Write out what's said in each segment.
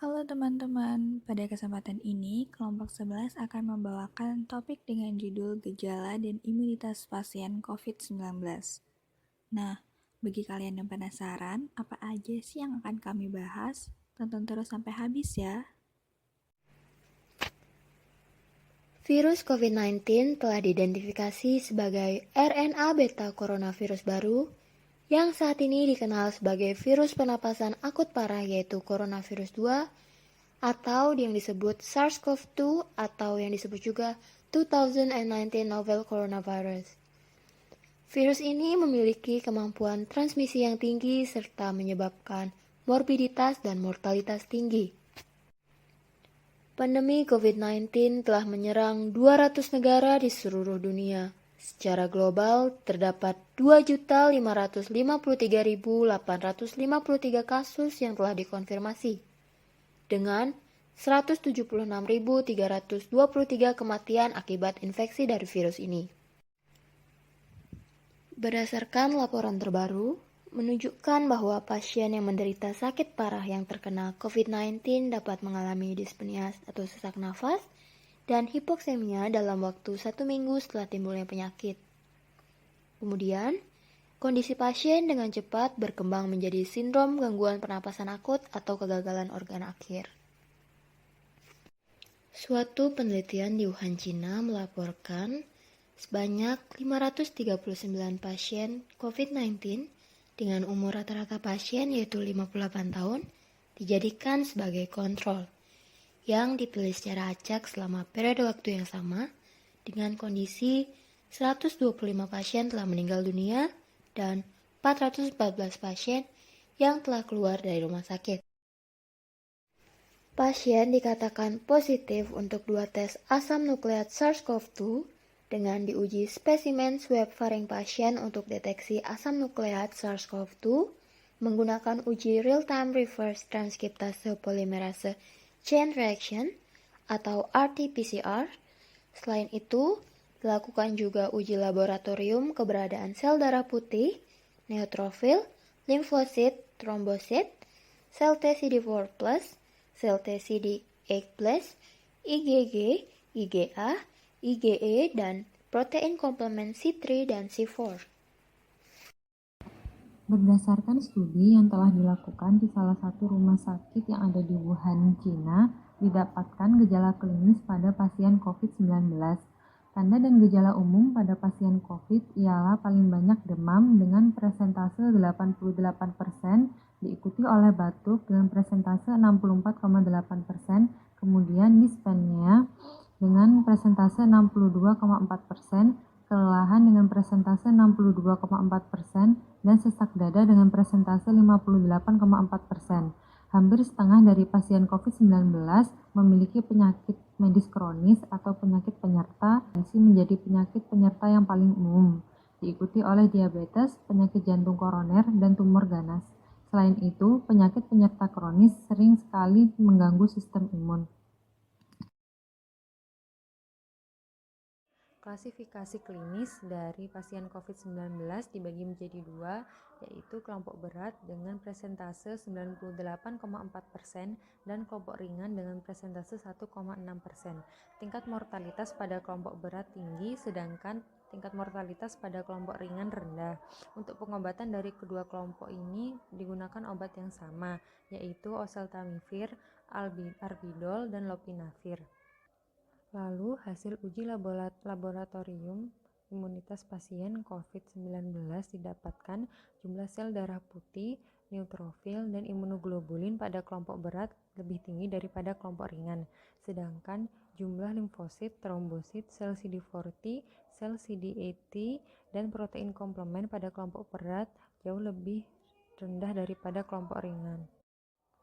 Halo teman-teman, pada kesempatan ini kelompok 11 akan membawakan topik dengan judul Gejala dan Imunitas Pasien COVID-19. Nah, bagi kalian yang penasaran, apa aja sih yang akan kami bahas? Tonton terus sampai habis ya. Virus COVID-19 telah diidentifikasi sebagai RNA beta coronavirus baru yang saat ini dikenal sebagai virus penapasan akut parah yaitu coronavirus 2 atau yang disebut SARS-CoV-2 atau yang disebut juga 2019 novel coronavirus. Virus ini memiliki kemampuan transmisi yang tinggi serta menyebabkan morbiditas dan mortalitas tinggi. Pandemi COVID-19 telah menyerang 200 negara di seluruh dunia. Secara global, terdapat 2.553.853 kasus yang telah dikonfirmasi, dengan 176.323 kematian akibat infeksi dari virus ini. Berdasarkan laporan terbaru, menunjukkan bahwa pasien yang menderita sakit parah yang terkena COVID-19 dapat mengalami dyspnea atau sesak nafas dan hipoksemia dalam waktu 1 minggu setelah timbulnya penyakit. Kemudian, kondisi pasien dengan cepat berkembang menjadi sindrom gangguan pernapasan akut atau kegagalan organ akhir. Suatu penelitian di Wuhan, China melaporkan sebanyak 539 pasien COVID-19 dengan umur rata-rata pasien yaitu 58 tahun dijadikan sebagai kontrol yang dipilih secara acak selama periode waktu yang sama dengan kondisi 125 pasien telah meninggal dunia dan 414 pasien yang telah keluar dari rumah sakit. Pasien dikatakan positif untuk 2 tes asam nukleat SARS-CoV-2 dengan diuji spesimen swab faring pasien untuk deteksi asam nukleat SARS-CoV-2 menggunakan uji real-time reverse transkriptase polimerase chain reaction atau RT-PCR. Selain itu, dilakukan juga uji laboratorium keberadaan sel darah putih, neutrofil, limfosit, trombosit, sel T CD4+, sel TCD8+, IgG, IgA, IgE, dan protein komplement C3 dan C4. Berdasarkan studi yang telah dilakukan di salah satu rumah sakit yang ada di Wuhan, China, didapatkan gejala klinis pada pasien COVID-19. Tanda dan gejala umum pada pasien COVID ialah paling banyak demam dengan presentase 88%, diikuti oleh batuk dengan presentase 64,8%, kemudian dyspnea dengan presentase 62,4%, kelelahan dengan presentase 62,4%, dan sesak dada dengan presentase 58,4%. Hampir setengah dari pasien COVID-19 memiliki penyakit medis kronis atau penyakit penyerta, menjadi penyakit penyerta yang paling umum, diikuti oleh diabetes, penyakit jantung koroner, dan tumor ganas. Selain itu, penyakit penyerta kronis sering sekali mengganggu sistem imun. Klasifikasi klinis dari pasien COVID-19 dibagi menjadi dua, yaitu kelompok berat dengan presentase 98,4% dan kelompok ringan dengan presentase 1,6%. Tingkat mortalitas pada kelompok berat tinggi, sedangkan tingkat mortalitas pada kelompok ringan rendah. Untuk pengobatan dari kedua kelompok ini digunakan obat yang sama, yaitu oseltamivir, arbidol, dan lopinavir. Lalu, hasil uji laboratorium imunitas pasien COVID-19 didapatkan jumlah sel darah putih, neutrofil, dan imunoglobulin pada kelompok berat lebih tinggi daripada kelompok ringan, sedangkan jumlah limfosit, trombosit, sel CD4T, sel CD8T, dan protein komplement pada kelompok berat jauh lebih rendah daripada kelompok ringan.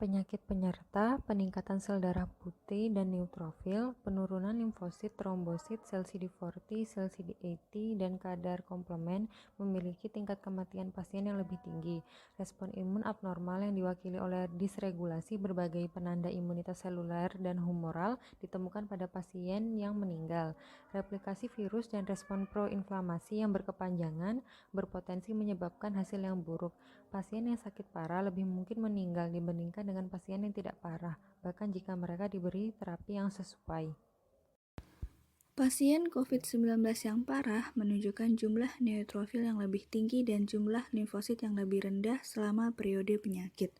Penyakit penyerta, peningkatan sel darah putih dan neutrofil, penurunan limfosit, trombosit, sel CD4T, sel CD8T, dan kadar komplement memiliki tingkat kematian pasien yang lebih tinggi. Respon imun abnormal yang diwakili oleh disregulasi berbagai penanda imunitas seluler dan humoral ditemukan pada pasien yang meninggal. Replikasi virus dan respon proinflamasi yang berkepanjangan berpotensi menyebabkan hasil yang buruk. pasien yang sakit parah lebih mungkin meninggal dibandingkan dengan pasien yang tidak parah, bahkan jika mereka diberi terapi yang sesuai. Pasien COVID-19 yang parah menunjukkan jumlah neutrofil yang lebih tinggi dan jumlah limfosit yang lebih rendah selama periode penyakit.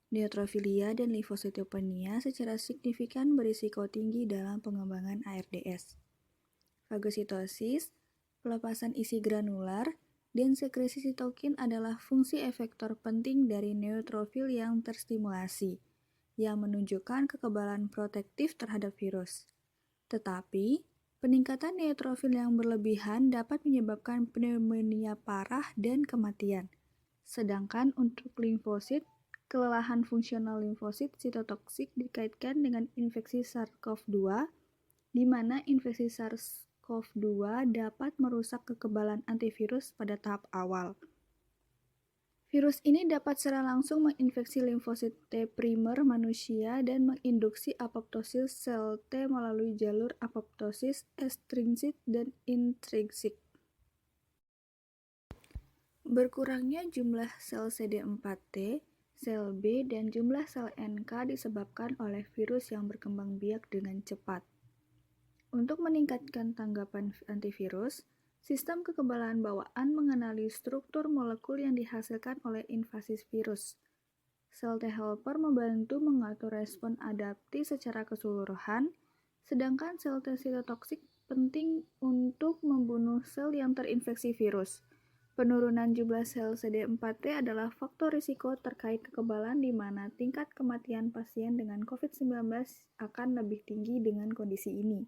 Neutrofilia dan limfositopenia secara signifikan berisiko tinggi dalam pengembangan ARDS. Fagositosis, pelepasan isi granular, dan sekresi sitokin adalah fungsi efektor penting dari neutrofil yang terstimulasi, yang menunjukkan kekebalan protektif terhadap virus. Tetapi, peningkatan neutrofil yang berlebihan dapat menyebabkan pneumonia parah dan kematian. Sedangkan untuk limfosit, kelelahan fungsional limfosit sitotoksik dikaitkan dengan infeksi SARS-CoV-2, di mana infeksi SARS-CoV-2 dapat merusak kekebalan antivirus pada tahap awal. Virus ini dapat secara langsung menginfeksi limfosit T primer manusia dan menginduksi apoptosis sel T melalui jalur apoptosis ekstrinsik dan intrinsik. Berkurangnya jumlah sel CD4T, sel B, dan jumlah sel NK disebabkan oleh virus yang berkembang biak dengan cepat. Untuk meningkatkan tanggapan antivirus, sistem kekebalan bawaan mengenali struktur molekul yang dihasilkan oleh invasi virus. Sel T helper membantu mengatur respon adaptif secara keseluruhan, sedangkan sel T sitotoksik penting untuk membunuh sel yang terinfeksi virus. Penurunan jumlah sel CD4T adalah faktor risiko terkait kekebalan di mana tingkat kematian pasien dengan COVID-19 akan lebih tinggi dengan kondisi ini.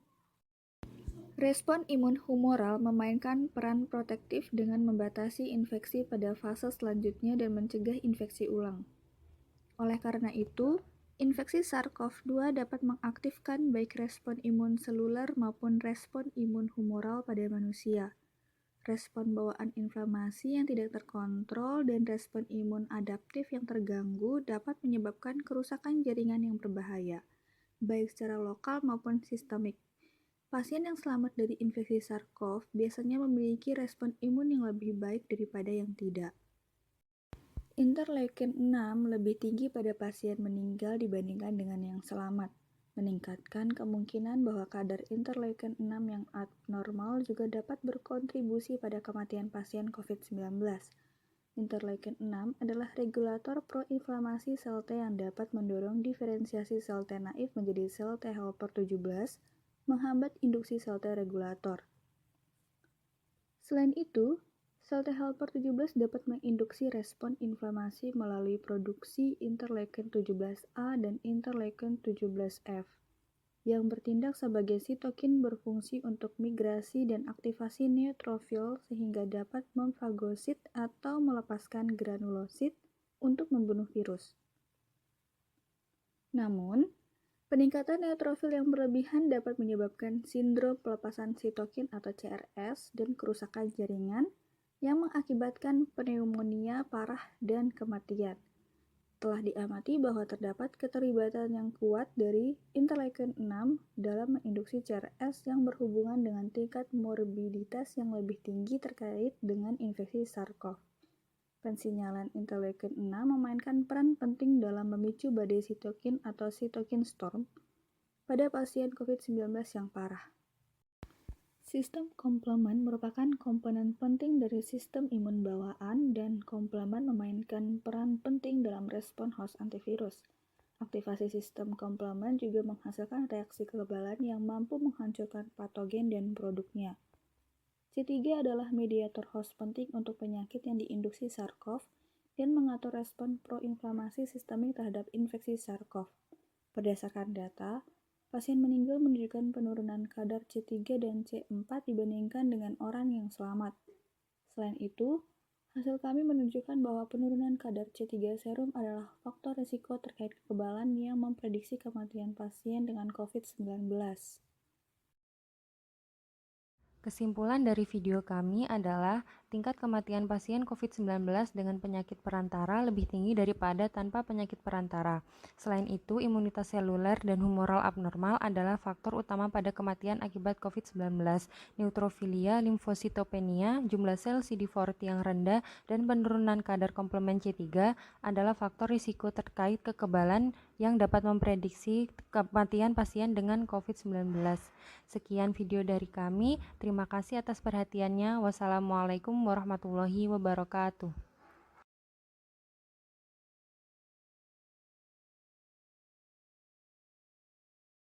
Respon imun humoral memainkan peran protektif dengan membatasi infeksi pada fase selanjutnya dan mencegah infeksi ulang. Oleh karena itu, infeksi SARS-CoV-2 dapat mengaktifkan baik respon imun seluler maupun respon imun humoral pada manusia. Respon bawaan inflamasi yang tidak terkontrol dan respon imun adaptif yang terganggu dapat menyebabkan kerusakan jaringan yang berbahaya, baik secara lokal maupun sistemik. Pasien yang selamat dari infeksi SARS-CoV biasanya memiliki respon imun yang lebih baik daripada yang tidak. Interleukin 6 lebih tinggi pada pasien meninggal dibandingkan dengan yang selamat, meningkatkan kemungkinan bahwa kadar interleukin 6 yang abnormal juga dapat berkontribusi pada kematian pasien COVID-19. Interleukin 6 adalah regulator proinflamasi sel T yang dapat mendorong diferensiasi sel T naif menjadi sel T helper 17, menghambat induksi sel T regulator. Selain itu, sel T helper 17 dapat menginduksi respon inflamasi melalui produksi interleukin 17A dan interleukin 17F, yang bertindak sebagai sitokin berfungsi untuk migrasi dan aktivasi neutrofil sehingga dapat memfagosit atau melepaskan granulosit untuk membunuh virus. Namun, peningkatan neutrofil yang berlebihan dapat menyebabkan sindrom pelepasan sitokin atau CRS dan kerusakan jaringan yang mengakibatkan pneumonia parah dan kematian. Telah diamati bahwa terdapat keterlibatan yang kuat dari interleukin 6 dalam menginduksi CRS yang berhubungan dengan tingkat morbiditas yang lebih tinggi terkait dengan infeksi SARS-CoV. Pensinyalan interleukin 6 memainkan peran penting dalam memicu badai sitokin atau cytokine storm pada pasien COVID-19 yang parah. Sistem komplement merupakan komponen penting dari sistem imun bawaan dan komplement memainkan peran penting dalam respon host antivirus. Aktivasi sistem komplement juga menghasilkan reaksi kekebalan yang mampu menghancurkan patogen dan produknya. C3 adalah mediator host penting untuk penyakit yang diinduksi SARS-CoV dan mengatur respon proinflamasi sistemik terhadap infeksi SARS-CoV. Berdasarkan data, pasien meninggal menunjukkan penurunan kadar C3 dan C4 dibandingkan dengan orang yang selamat. Selain itu, hasil kami menunjukkan bahwa penurunan kadar C3 serum adalah faktor risiko terkait kekebalan yang memprediksi kematian pasien dengan COVID-19. Kesimpulan dari video kami adalah tingkat kematian pasien COVID-19 dengan penyakit perantara lebih tinggi daripada tanpa penyakit perantara. Selain itu, imunitas seluler dan humoral abnormal adalah faktor utama pada kematian akibat COVID-19. Neutrofilia, limfositopenia, jumlah sel CD4 yang rendah, dan penurunan kadar komplement C3 adalah faktor risiko terkait kekebalan yang dapat memprediksi kematian pasien dengan COVID-19. Sekian video dari kami. Terima kasih atas perhatiannya. Wassalamualaikum warahmatullahi wabarakatuh.